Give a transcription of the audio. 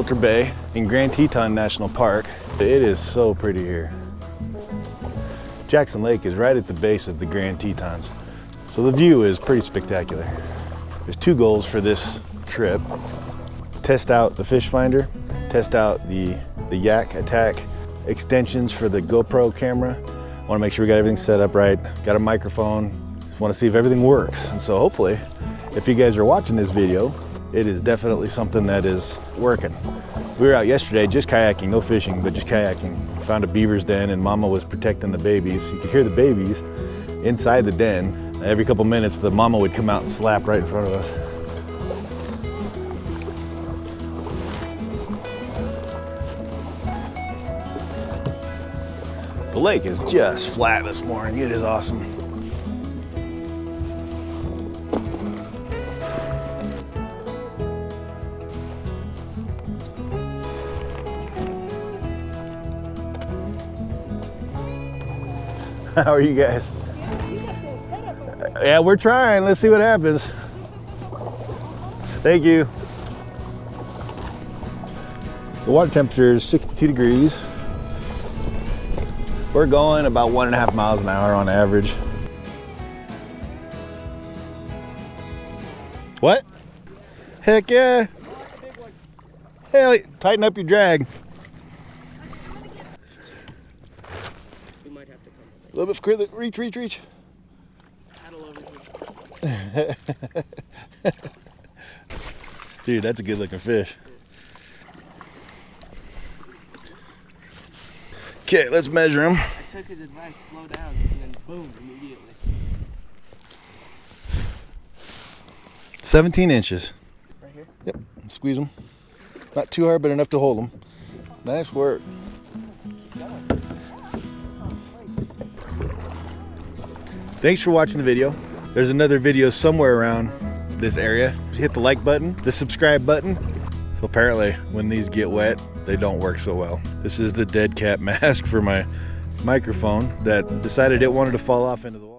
Poultry Bay in Grand Teton National Park. It is so pretty here. Jackson Lake is right at the base of the Grand Tetons, so the view is pretty spectacular. There's two goals for this trip. Test out the fish finder, test out the Yak Attack extensions for the GoPro camera. I want to make sure we got everything set up right, got a microphone, just want to see if everything works. And so hopefully, if you guys are watching this video, it is definitely something that is working. We were out yesterday just kayaking, no fishing, but just kayaking. Found a beaver's den and Mama was protecting the babies. You could hear the babies inside the den. Every couple minutes, the mama would come out and slap right in front of us. The lake is just flat this morning. It is awesome. How are you guys? Yeah, we're trying. Let's see what happens. Thank you. The water temperature is 62 degrees. We're going about 1.5 miles an hour on average. What? Heck yeah. Hell, tighten up your drag. We might have to come. A little bit further, reach. Dude, that's a good looking fish. Okay, let's measure him. I took his advice, slow down, and then boom, immediately. 17 inches. Right here? Yep, squeeze him. Not too hard, but enough to hold him. Nice work. Thanks for watching the video. There's another video somewhere around this area. Hit the like button, the subscribe button. So apparently when these get wet, they don't work so well. This is the dead cat mask for my microphone that decided it wanted to fall off into the water.